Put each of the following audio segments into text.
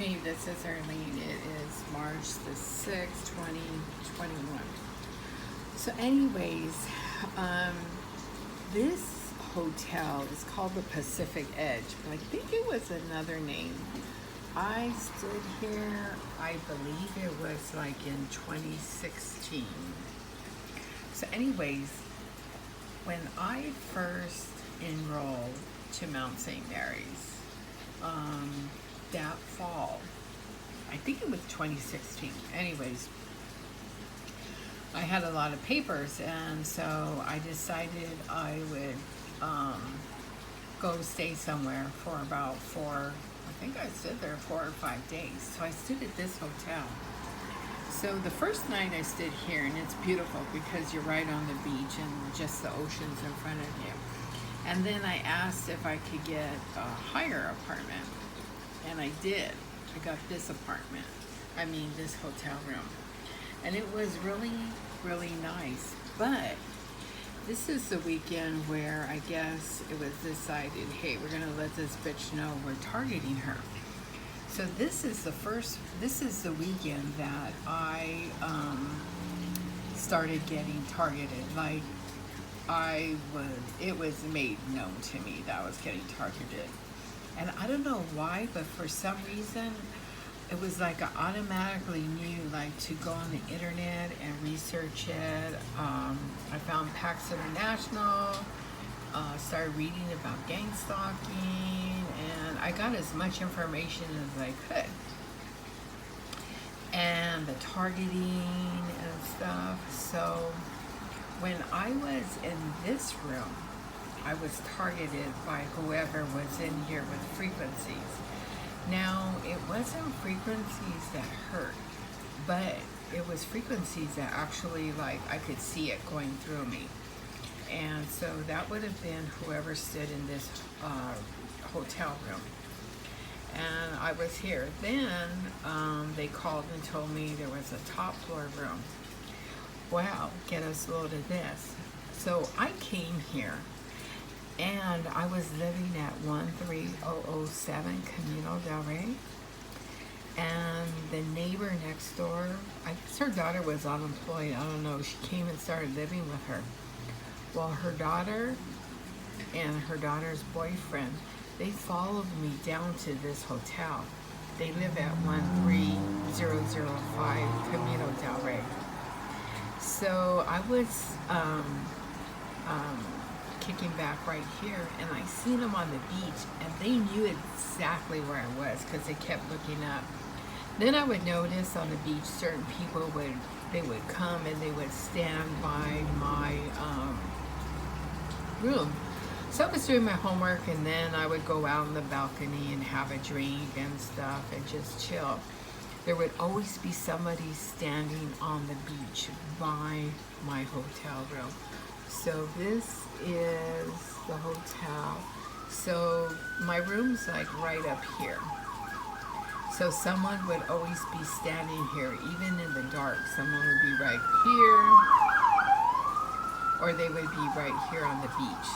Hey, this is Arlene. It is March the 6th, 2021. So anyways, this hotel is called the Pacific Edge, but I think it was another name. I stood here, I believe it was like in 2016. So anyways, when I first enrolled to Mount St. Mary's, that fall, I think it was 2016. Anyways, I had a lot of papers, and so I decided I would go stay somewhere for about I think I stood there 4 or 5 days. So I stood at this hotel. So the first night I stood here, and it's beautiful because you're right on the beach and just the ocean's in front of you. And then I asked if I could get a higher apartment, and I did. I got this apartment, this hotel room. And it was really, really nice. But this is the weekend where I guess it was decided, hey, we're gonna let this bitch know we're targeting her. So this is the weekend that I started getting targeted. Like it was made known to me that I was getting targeted. And I don't know why, but for some reason, it was like I automatically knew like to go on the internet and research it. I found PAX International, started reading about gangstalking, and I got as much information as I could. And the targeting and stuff. So when I was in this room, I was targeted by whoever was in here with frequencies. Now, it wasn't frequencies that hurt, but it was frequencies that actually, like, I could see it going through me. And so that would have been whoever stood in this hotel room. And I was here. Then they called and told me there was a top floor room. Wow, get us loaded this. So I came here, and I was living at 13007 Camino Del Rey. And the neighbor next door, I guess her daughter was unemployed. I don't know. She came and started living with her. Well, her daughter and her daughter's boyfriend, they followed me down to this hotel. They live at 13005 Camino Del Rey. So I was kicking back right here, and I seen them on the beach, and they knew exactly where I was because they kept looking up. Then I would notice on the beach certain people would come and they would stand by my room. So I was doing my homework, and then I would go out on the balcony and have a drink and stuff and just chill. There would always be somebody standing on the beach by my hotel room. So this is the hotel. So my room's like right up here. So someone would always be standing here, even in the dark. Someone would be right here, or they would be right here on the beach,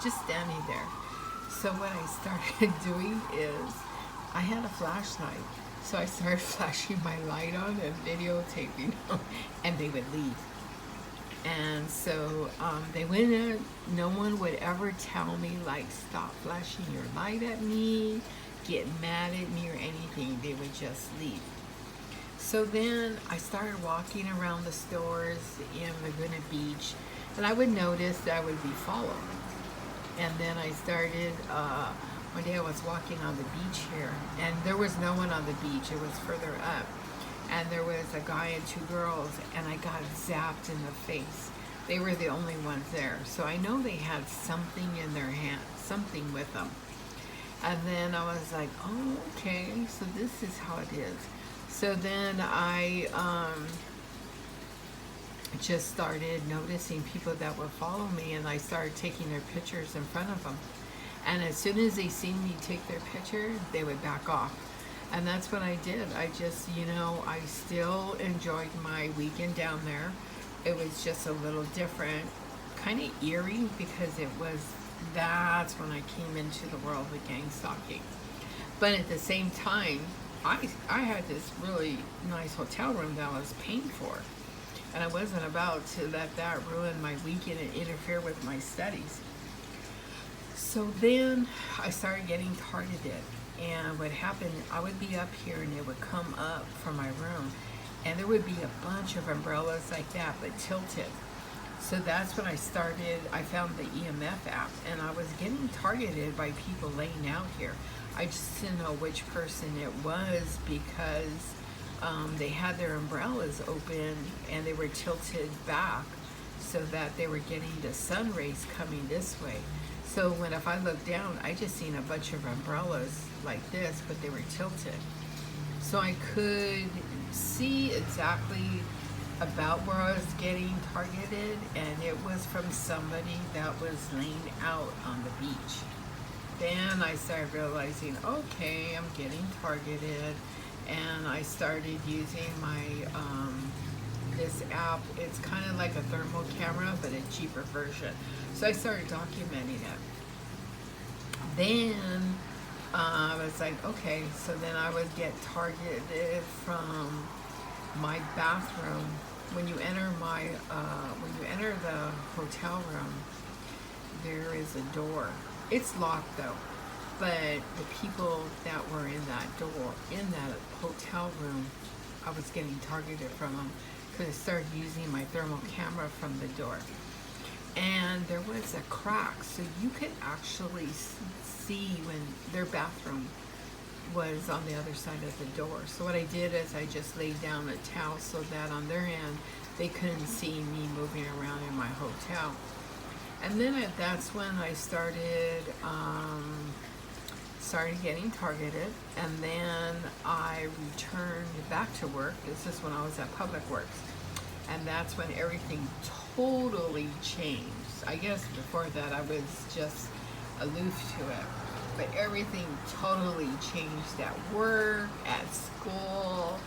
just standing there. So what I started doing is I had a flashlight. So I started flashing my light on and videotaping them, and they would leave. And so they went in. No one would ever tell me, like, stop flashing your light at me, get mad at me or anything. They would just leave. So then I started walking around the stores in Laguna Beach, and I would notice that I would be followed. And then I started, one day I was walking on the beach here, and there was no one on the beach. It was further up. And there was a guy and 2 girls, and I got zapped in the face. They were the only ones there. So I know they had something in their hand, something with them. And then I was like, oh, okay, so this is how it is. So then I just started noticing people that would follow me, and I started taking their pictures in front of them. And as soon as they seen me take their picture, they would back off. And that's what I did. I just, I still enjoyed my weekend down there. It was just a little different, kind of eerie, because that's when I came into the world of gangstalking. But at the same time, I had this really nice hotel room that I was paying for, and I wasn't about to let that ruin my weekend and interfere with my studies. So then I started getting targeted, and what happened, I would be up here and it would come up from my room, and there would be a bunch of umbrellas like that, but tilted. So that's when I found the EMF app, and I was getting targeted by people laying out here. I just didn't know which person it was because they had their umbrellas open and they were tilted back so that they were getting the sun rays coming this way. So if I looked down, I just seen a bunch of umbrellas like this, but they were tilted. So I could see exactly about where I was getting targeted, and it was from somebody that was laying out on the beach. Then I started realizing, okay, I'm getting targeted, and I started using my this app. It's kind of like a thermal camera, but a cheaper version. So I started documenting it. Then I was like, okay, so then I would get targeted from my bathroom. When you enter the hotel room, there is a door. It's locked though, but the people that were in that hotel room, I was getting targeted from them because I started using my thermal camera from the door. And there was a crack, so you could actually see when their bathroom was on the other side of the door. So what I did is I just laid down a towel so that on their end they couldn't see me moving around in my hotel. And then that's when I started getting targeted, and then I returned back to work. This is when I was at Public Works, and that's when everything totally changed. I guess before that I was just aloof to it, but everything totally changed at work, at school,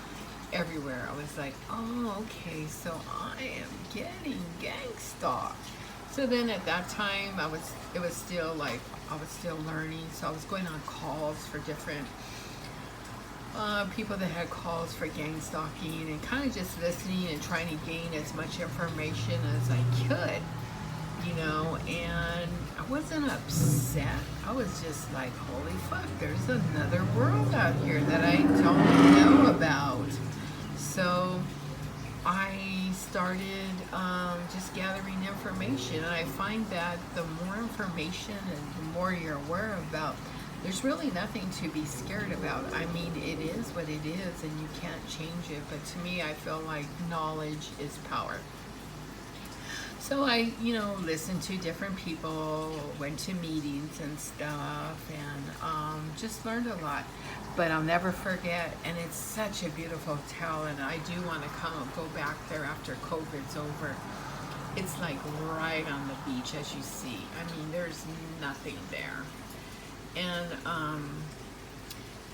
everywhere. I was like, oh, okay, so I am getting gangstalked. So then at that time, it was still like, I was still learning, so I was going on calls for different people that had calls for gangstalking, and kind of just listening and trying to gain as much information as I could, and I wasn't upset. I was just like, holy fuck, there's another world out here that I don't know about. So I started just gathering information, and I find that the more information and the more you're aware about, there's really nothing to be scared about. I mean, it is what it is, and you can't change it. But to me, I feel like knowledge is power. So I, listened to different people, went to meetings and stuff, and just learned a lot. But I'll never forget, and it's such a beautiful hotel, and I do want to go back there after COVID's over. It's like right on the beach, as you see. I mean, there's nothing there. And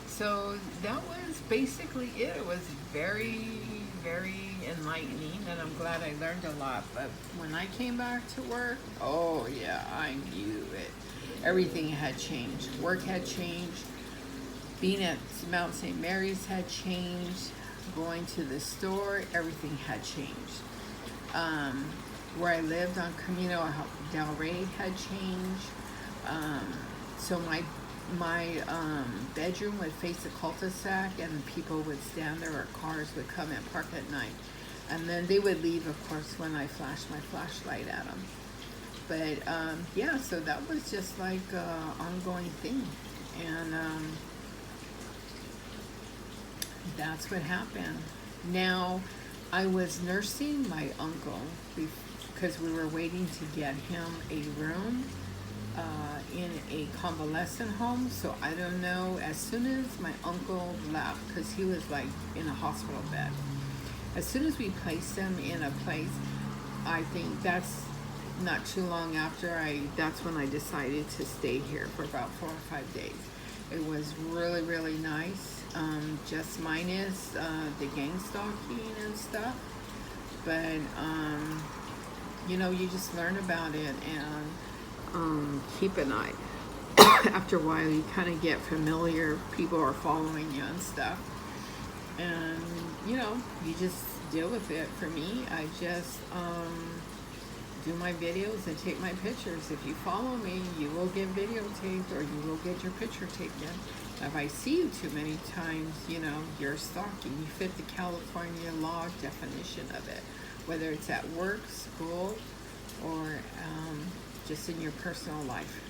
so that was basically it. It was very, very enlightening, and I'm glad I learned a lot. But when I came back to work, oh yeah, I knew it. Everything had changed. Work had changed. Being at Mount St. Mary's had changed. Going to the store, everything had changed. Where I lived on Camino Del Rey had changed. So my bedroom would face a cul-de-sac, and people would stand there, or cars would come and park at night. And then they would leave, of course, when I flashed my flashlight at them. But yeah, so that was just like an ongoing thing. And that's what happened. Now, I was nursing my uncle because we were waiting to get him a room in a convalescent home. So I don't know, as soon as my uncle left, because he was like in a hospital bed, as soon as we placed him in a place, I think that's not too long after that's when I decided to stay here for about 4 or 5 days. It was really, really nice. Just minus the gang stalking and stuff, but you just learn about it and keep an eye. After a while, you kind of get familiar. People are following you and stuff. and you know, you just deal with it. For me, I just do my videos and take my pictures. If you follow me, you will get videotaped or you will get your picture taken. If I see you too many times, you know, you're stalking. You fit the California law definition of it, whether it's at work, school, or just in your personal life.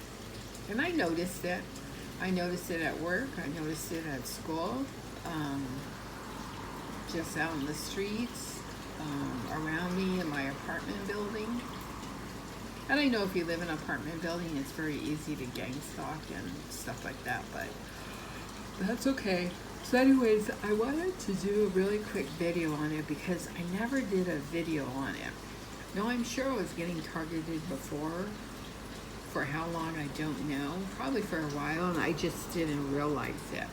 And I noticed it. I noticed it at work. I noticed it at school, just out in the streets, around me in my apartment building. And I know if you live in an apartment building, it's very easy to gang stalk and stuff like that, but that's okay. So anyways, I wanted to do a really quick video on it because I never did a video on it. Now, I'm sure I was getting targeted before. For how long, I don't know. Probably for a while, and I just didn't realize it.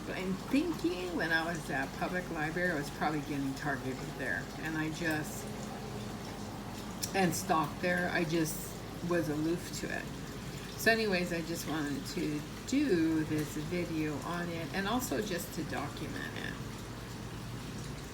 But I'm thinking when I was at public library, I was probably getting targeted there. And stalked there. I just was aloof to it. So anyways, I just wanted to do this video on it and also just to document it.